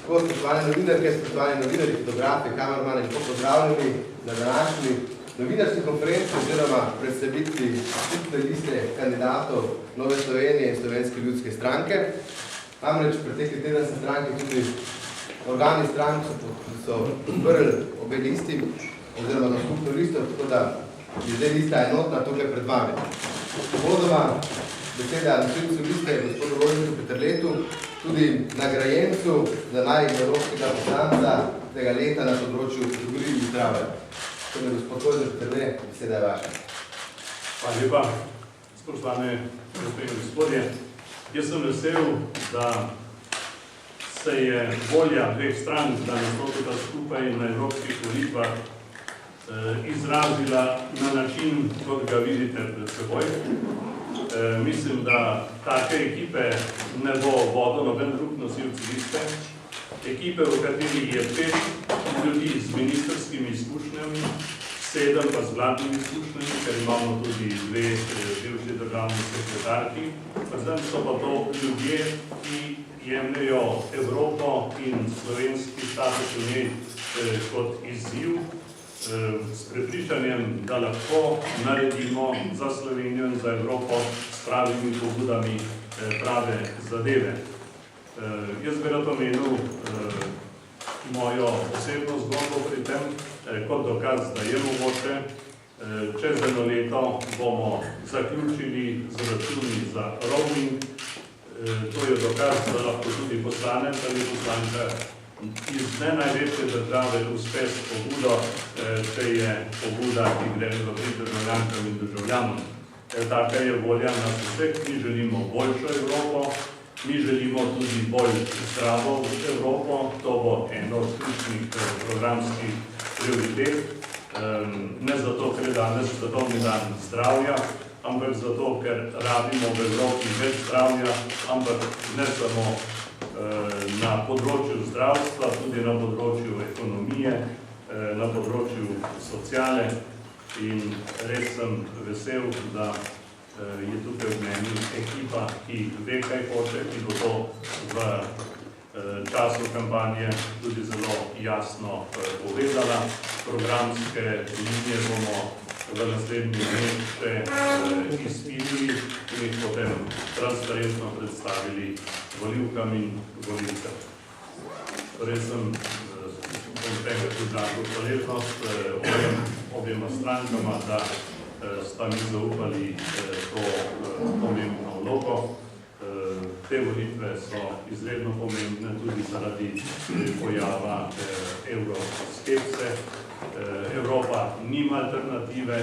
Tako, spoštovane novinarke, spoštovani novinarji, fotografi, kameramani, lepo pozdravljeni na današnji novinarski konferenci oziroma predstavitvi skupne liste kandidatov Nove Slovenije in Slovenske ljudske stranke. Namreč pretekli teden se stranke tudi organi strank so podprli obe listi oziroma na skupno listo, tako da je zdaj lista enotna tukaj pred vami. Vodoma beseda nosilcu liste gospodu Rožniku Peterletu, tudi nagrajencu za najevropskega poslanca tega leta na področju kulture in zdrave. Torej, gospod Rožnik Peterle, beseda je vaša. Hvala lepa, spoštovane gospe in gospodje. Jaz sem vesel, da se je volja dveh strank, da nastopita skupaj na evropskih volitvah, izrazila na način, kot ga vidite pred seboj. Mislim, da take ekipe ne bo vodil noben drug nosilec liste. Ekipe, v kateri je 5 ljudi z ministrskimi izkušnjami, 7 pa z vladnimi izkušnjami, ker imamo tudi 2 bivši državni sekretarki. Predvsem so pa to ljudje, ki jemljajo Evropo in slovenski status v njej kot izziv, s prepričanjem, da lahko naredimo za Slovenijo in za Evropo s pravimi pobudami prave zadeve. Jaz bi rad omenil mojo osebno zgodbo pri tem, kot dokaz, da je mogoče. Čez eno leto bomo zaključili z računi za roaming. To je dokaz, da lahko tudi poslanec ali poslanka iz ne največje države uspe s pobudo, če je pobuda, ki gre v prid državljankam in državljanom. Taka je volja nas vseh, mi želimo boljšo Evropo, mi želimo tudi bolj zdravo Evropo, to bo eno od ključnih programskih prioritet. Ne zato, ker je danes svetovni dan zdravja, ampak zato, ker rabimo v Evropi več zdravja, ampak ne samo na področju zdravstva, tudi na področju ekonomije, na področju sociale in res sem vesel, da je tukaj v meni ekipa, ki ve, kaj hoče, ki bo to v času kampanje tudi zelo jasno povedala. Programske linije bomo v naslednjih dneh še izpilili in jih potem transparentno predstavili volivkam in volivcem. Torej sem tega tudi hvaležnost objema strankama, da sta mi zaupali to pomembno vlogo. Te volitve so izredno pomembne tudi zaradi pojava evroskepse. Evropa nima alternative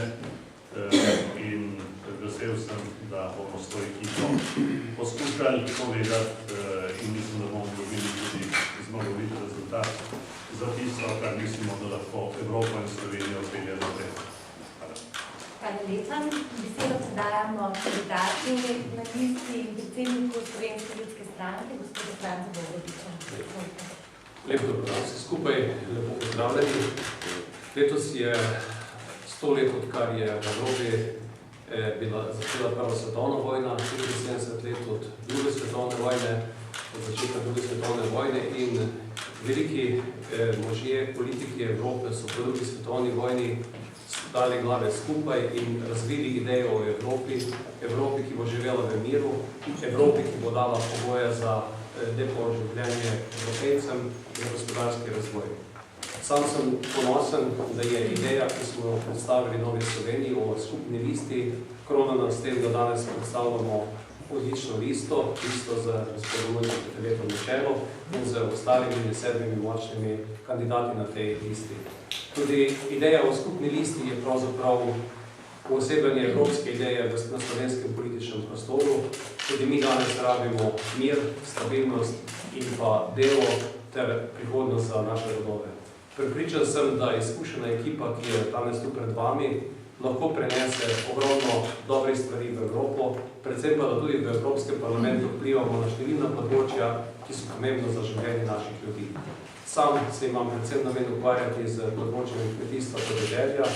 in vesel sem, da bomo s to ekipo poskušali povedati in mislim, da bomo dobili tudi zmagovit rezultat za tisto, kar mislimo, da lahko Evropa in Slovenija odpelje naprej. Hvala lepa. Besedo predajamo kandidati na listi in predsedniku Slovenske ljudske stranke, gospodu Francu Bogoviču. Lep dobro dan vsi skupaj, lepo pozdravljeni. Letos je 100 let, odkar je v Evropi bila začela prva svetovna vojna, 75 let od druge svetovne vojne, od začetka druge svetovne vojne in veliki možje, politiki Evrope so po drugi svetovni vojni dali glave skupaj in razvili idejo o Evropi, Evropi, ki bo živela v miru, Evropi, ki bo dala pogoje za lepo življenje Evropejcem in gospodarski razvoj. Sam sem ponosen, da je ideja, ki smo jo predstavili Novi Sloveniji o skupni listi, kronana s tem, da danes predstavljamo odlično listo, listo z gospodom Rožnikom Peterletom na čelu in z ostalimi 7 močnimi kandidati na tej listi. Tudi ideja o skupni listi je pravzaprav poosebljanje evropske ideje na slovenskem političnem prostoru. Tudi mi danes rabimo mir, stabilnost in pa delo ter prihodnost za naše rodove. Pripričan sem, da izkušena ekipa, ki je danes tu pred vami, lahko prenese ogromno dobrih stvari v Evropo, predvsem pa, da tudi v Evropskem parlamentu vplivamo na številna področja, ki so pomembna za življenje naših ljudi. Sam se imam predvsem namen ukvarjati z področjem kmetijstva podeželja,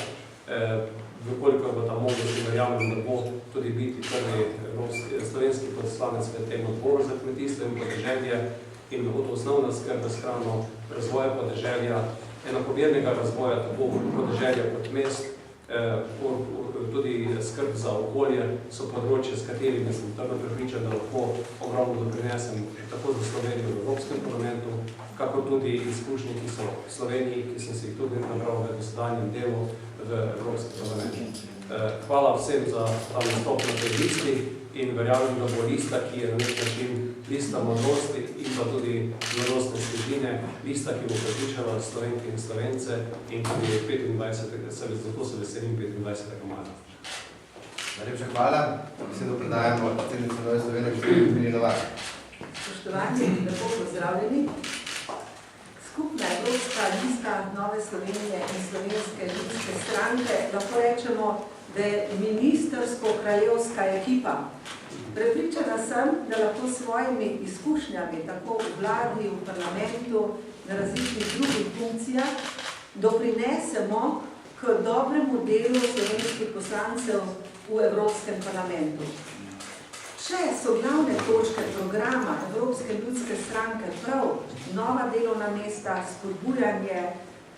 vkolikor bo ta možnost, verjamem, da bo tudi biti prvi slovenski poslanec v tem odboru za kmetijstvo in podeželje. in od osnovna skrb za hrano, razvoja podeželja, enakomernega razvoja tako podeželja kot mest, tudi skrb za okolje so področje, s katerimi sem trdno prepričan, da lahko ogromno doprinesem tako za Slovenijo v Evropskem parlamentu, kako tudi izkušnje, ki so v Sloveniji, ki sem si jih tudi nabral v dosedanjem delu v Evropskem parlamentu. Hvala vsem za ta nastop na tej listi in verjamem, da bo lista, ki je na nek način lista modrosti in pa tudi modrostne svežine, lista, ki bo prepričala Slovenke in Slovence in tudi 25. zato se veselim 25. maja. Najlepša hvala. Besedo predajamo predsednici Nove Slovenije, gospodinu Emiliju Novaku. Spoštovani, lepo pozdravljeni. Skupna evropska lista Nove Slovenije in Slovenske ljudske stranke lahko rečemo, da je ministrsko-kraljevska ekipa. Prepričana sem, da lahko s svojimi izkušnjami tako v vladi, v parlamentu, na različnih drugih funkcijah doprinesemo k dobremu delu slovenskih poslancev v Evropskem parlamentu. Če so glavne točke programa Evropske ljudske stranke prav nova delovna mesta, spodbujanje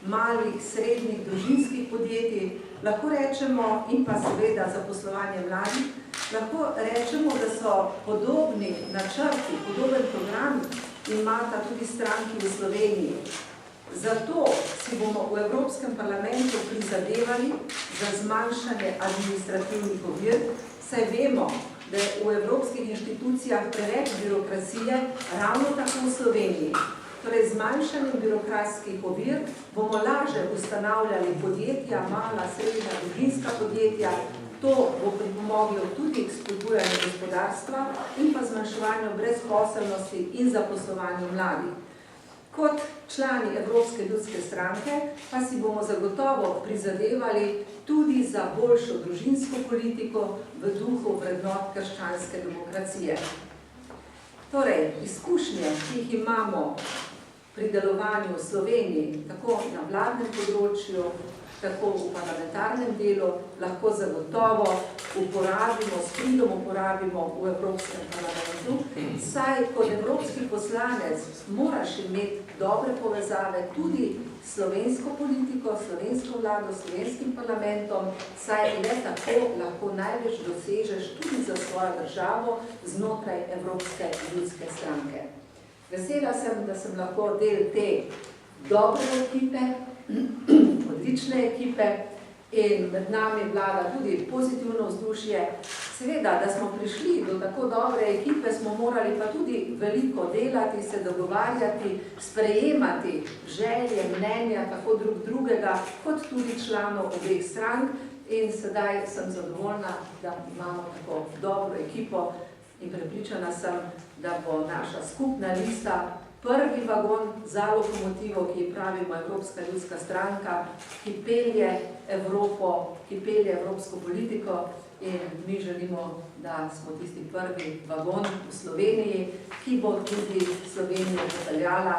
malih, srednjih, družinskih podjetij, lahko rečemo, in pa seveda zaposlovanje mladih, lahko rečemo, da so podobni načrti, podoben program imata tudi stranki v Sloveniji. Zato si bomo v Evropskem parlamentu prizadevali za zmanjšanje administrativnih ovir, saj vemo, da je v evropskih inštitucijah preveč birokracije, ravno tako v Sloveniji. Torej, z zmanjšanjem birokratskih ovir bomo lažje ustanavljali podjetja, mala, srednja, družinska podjetja. To bo pripomoglo tudi k spodbujanju gospodarstva in pa zmanjševanju brezposelnosti in zaposlovanju mladih. Kot člani Evropske ljudske stranke pa si bomo zagotovo prizadevali tudi za boljšo družinsko politiko v duhu vrednot krščanske demokracije. Torej, izkušnje, ki jih imamo pri delovanju v Sloveniji, tako na vladnem področju, tako v parlamentarnem delu, lahko zagotovo uporabimo, s pridom uporabimo v Evropskem parlamentu, saj kot evropski poslanec moraš imeti dobre povezave tudi s slovensko politiko, slovensko vlado, slovenskim parlamentom, saj le tako lahko največ dosežeš tudi za svojo državo znotraj Evropske ljudske stranke. Vesela sem, da sem lahko del te dobre ekipe, odlične ekipe in med nami vlada tudi pozitivno vzdušje. Seveda, da smo prišli do tako dobre ekipe, smo morali pa tudi veliko delati, se dogovarjati, sprejemati želje, mnenja, tako drugega, kot tudi članov obeh strank. In sedaj sem zadovoljna, da imamo tako dobro ekipo in prepričana sem, da bo naša skupna lista prvi vagon za lokomotivo, ki ji pravimo Evropska ljudska stranka, ki pelje Evropo, ki pelje evropsko politiko in mi želimo, da smo tisti prvi vagon v Sloveniji, ki bo tudi Slovenijo popeljala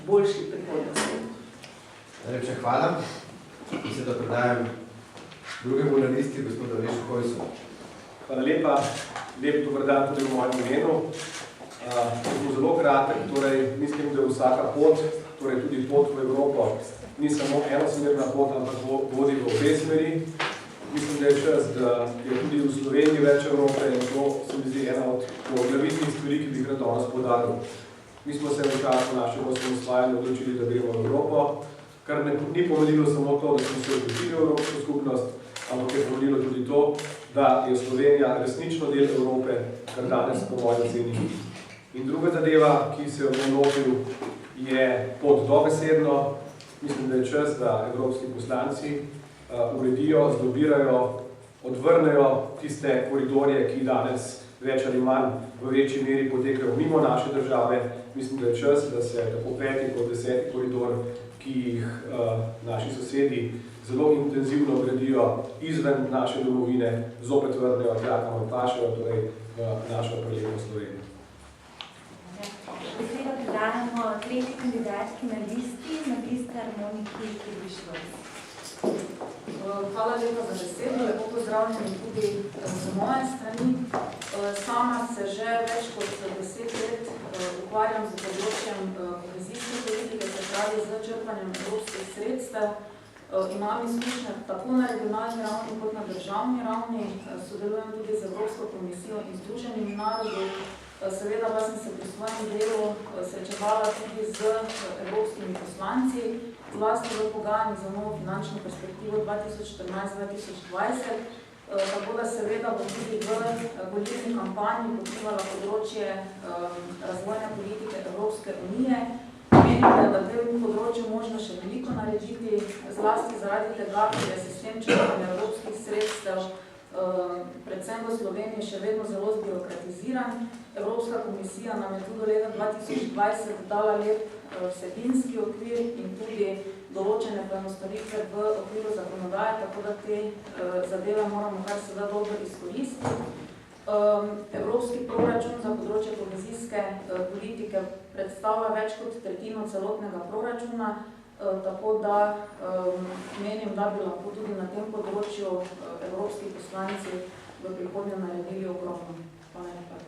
boljši prihodnosti. Najlepša hvala. Besedo predajam drugemu na listi, gospodu Alešu Hojsu. Hvala lepa. Lep dober dan tudi v mojem imenu. Bo zelo kratek, torej mislim, da je vsaka pot, torej tudi pot v Evropo, ni samo enosmerna pot, ampak vodi v obe smeri. Mislim, da je čas, da je tudi v Sloveniji več Evrope in to se mi zdi ena od glavitnih stvari, ki bi jih rad danes poudaril. Mi smo se v času našega osamosvajanja odločili, da gremo v Evropo, kar ni pomenilo samo to, da smo se vključili v Evropsko skupnost, ampak je pomenilo tudi to, da je Slovenija resnično del Evrope, kar danes po mojem oceni. In druga zadeva, ki se je vložil, je pot dobesedno. Mislim, da je čas, da evropski poslanci uredijo, zdobirajo, odvrnejo tiste koridorje, ki danes več ali manj v večji meri potekajo mimo naše države. Mislim, da je čas, da se tako 5. kot 10. koridor, ki jih naši sosedi zelo intenzivno gradijo izven naše domovine, zopet vrnejo tja, kamor pašejo, torej v našo prelepo Slovenijo. Besedo predajamo tretji kandidatki na listi, magister Moniki Kirbišovec. Hvala lepa za besedo, lepo pozdravljeni tudi z moje strani. Sama se že več kot 10 let ukvarjam z področjem kohezijske politike, se pravi z črpanjem evropskih sredstev. Imam izkušnje tako na regionalni ravni kot na državni ravni, sodelujem tudi z Evropsko komisijo in Združenimi narodi. Seveda pa sem se pri svojem delu srečevala tudi z evropskimi poslanci, zlasti v pogajanjih za novo finančno perspektivo 2014-2020, tako da seveda bom tudi v volilni kampanji pokrivala področje razvojne politike Evropske unije. Menim, da je na tem področju možno še veliko narediti, zlasti zaradi tega, ker je sistem črpanja evropskih sredstev predvsem v Sloveniji še vedno zelo zbirokratiziran. Evropska komisija nam je tudi do leta 2020 dala lep vsebinski okvir in tudi določene poenostavitve v okviru zakonodaje, tako da te zadeve moramo kar se da dobro izkoristiti. Evropski proračun za področje kohezijske politike predstavlja več kot tretjino celotnega proračuna, tako da menim, da bi lahko tudi na tem področju evropski poslanci v prihodnje naredili ogromno. Hvala lepa.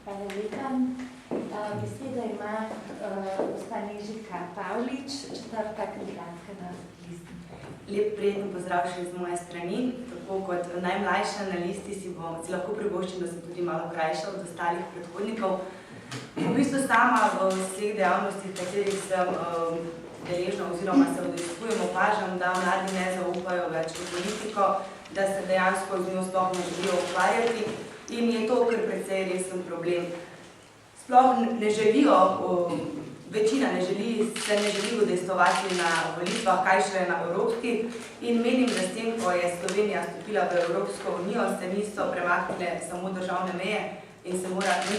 Hvala lepa. Besedo ima gospa Nežika Pavlič, četrta kandidatka na listi. Lep prijeten pozdrav še z moje strani. Tako kot najmlajša na listi si lahko privoščim, da sem tudi malo krajša od ostalih predhodnikov. V bistvu sama v vseh dejavnostih, katerih sem deležna oziroma se udejstvujem, opažam, da mladi ne zaupajo več v politiko, da se dejansko z njo sploh ne želijo ukvarjati in je to kar precej resen problem. Sploh ne želijo, večina se ne želi udejstvovati na volitvah, kaj šele na evropskih in menim, da s tem, ko je Slovenija stopila v Evropsko unijo, se niso premaknile samo državne meje in da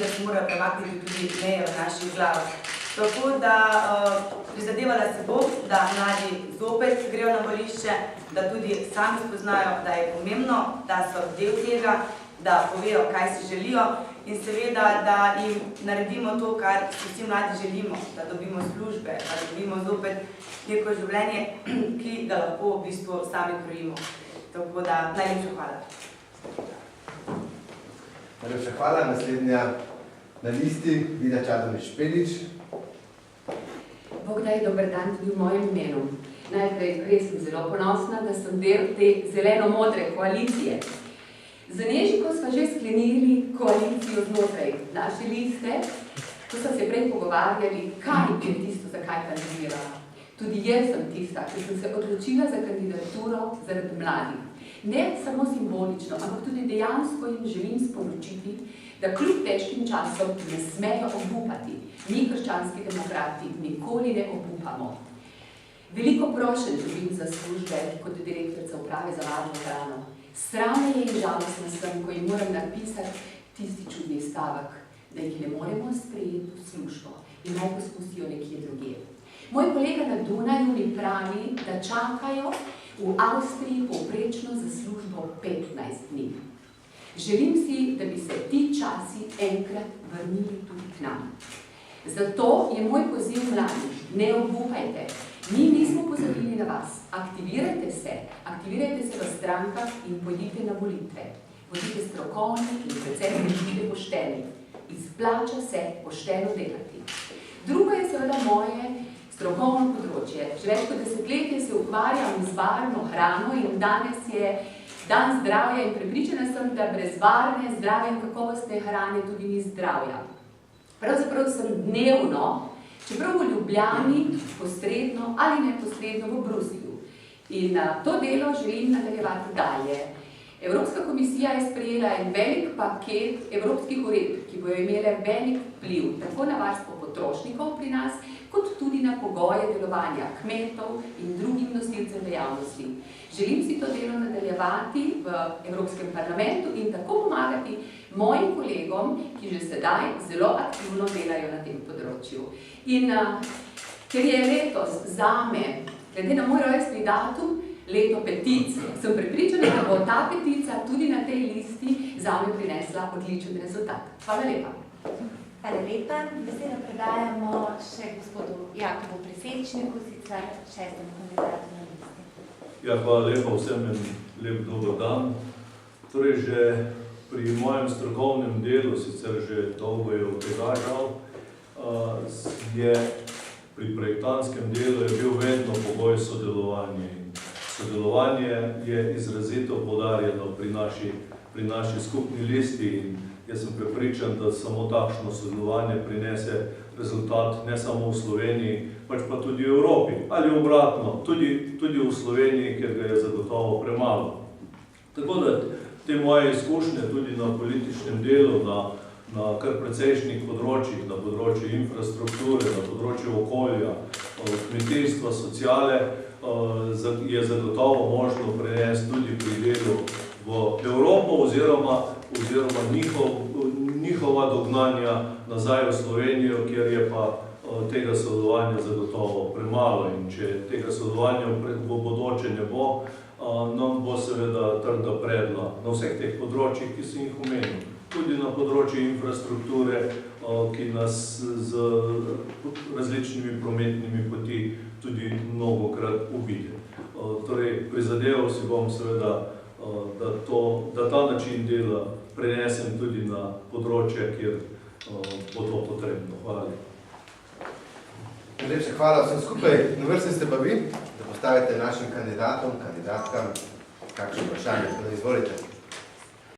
se morajo premakniti tudi meje v naših glavah. Tako da prizadevala se bo, da mladi zopet grejo na volišče, da tudi sami spoznajo, da je pomembno, da so del tega, da povejo, kaj si želijo in seveda, da jim naredimo to, kar vsi mladi želimo, da dobimo službe, da dobimo zopet neko življenje, ki ga lahko v bistvu sami krojimo. Tako da, najlepša hvala. Najlepša hvala. Naslednja na listi, Vida Čadonič-Špelič. Bog daj, dober dan tudi v mojem imenu. Najprej res sem zelo ponosna, da sem del te zeleno-modre koalicije. Z Nežiko smo že sklenili koalicijo znotraj naše liste, ko smo se prej pogovarjali, kaj je tisto, za kaj kandidirala. Tudi jaz sem tista, ki sem se odločila za kandidaturo zaradi mladih. Ne samo simbolično, ampak tudi dejansko jim želim sporočiti, da kljub težkim časom ne smejo obupati. Mi, krščanski demokrati, nikoli ne obupamo. Veliko prošenj dobim za službe kot direktorica uprave za varno hrano. Sramno je in žalostna sem, ko jim moram napisati tisti čudni stavek, da jih ne moremo sprejeti v službo in naj poskusijo nekje drugje. Moj kolega na Dunaju mi pravi, da čakajo v Avstriji povprečno za službo 15 dni. Želim si, da bi se ti časi enkrat vrnili tudi k nam. Zato je moj poziv mladih, ne obupajte. Mi nismo pozabili na vas. Aktivirajte se v strankah in pojdite na volitve. Bodite strokovni in predvsem bodite pošteni. Izplača se pošteno delati. Drugo je seveda moje strokovno področje. Že več kot desetletje se ukvarjam z varno hrano in danes je dan zdravja in prepričana sem, da brez varne, zdrave in kakovostne hrane tudi ni zdravja. Pravzaprav sem dnevno, čeprav v Ljubljani, posredno ali neposredno v Bruslju. In to delo želim nadaljevati dalje. Evropska komisija je sprejela en velik paket evropskih uredb, ki bojo imele velik vpliv tako na varstvo potrošnikov pri nas, kot tudi na pogoje delovanja kmetov in drugim nosilcem dejavnosti. Želim si to delo nadaljevati v Evropskem parlamentu in tako pomagati mojim kolegom, ki že sedaj zelo aktivno delajo na tem področju. In ker je letos zame, glede na moj rojstni datum, leto petic, sem prepričana, da bo ta petica tudi na tej listi zame prinesla odličen rezultat. Hvala lepa. Hvala lepa. Besedo predajamo še gospodu Jakobu Presečniku, sicer šestemu kandidatu na listi. Ja, hvala lepa vsem in lep dober dan. Torej, že pri mojem strokovnem delu, sicer že dolgo je od tega žal, je pri projektantskem delu je bil vedno pogoj sodelovanje. Sodelovanje je izrazito poudarjeno pri naši skupni listi in jaz sem prepričan, da samo takšno sodelovanje prinese rezultat ne samo v Sloveniji, pač pa tudi v Evropi. Ali obratno, tudi v Sloveniji, ker ga je zagotovo premalo. Tako da te moje izkušnje tudi na političnem delu, na kar precejšnjih področjih, na področju infrastrukture, na področju okolja, kmetijstva, sociale, je zagotovo možno prenesti tudi pri delu v Evropo oziroma njihova dognanja nazaj v Slovenijo, kjer je pa tega sodelovanja zagotovo premalo. In če tega sodelovanja v bodoče ne bo, nam bo seveda trda predla na vseh teh področjih, ki sem jih omenil. Tudi na področju infrastrukture, ki nas z različnimi prometnimi poti tudi mnogokrat obide. Torej, prizadeval si bom seveda, da ta način dela prenesem tudi na področje, kjer bo to potrebno. Hvala lepa. Najlepša hvala vsem skupaj. Na vrsti ste pa vi, da postavite našim kandidatom, kandidatkam kakšno vprašanje. Izvolite.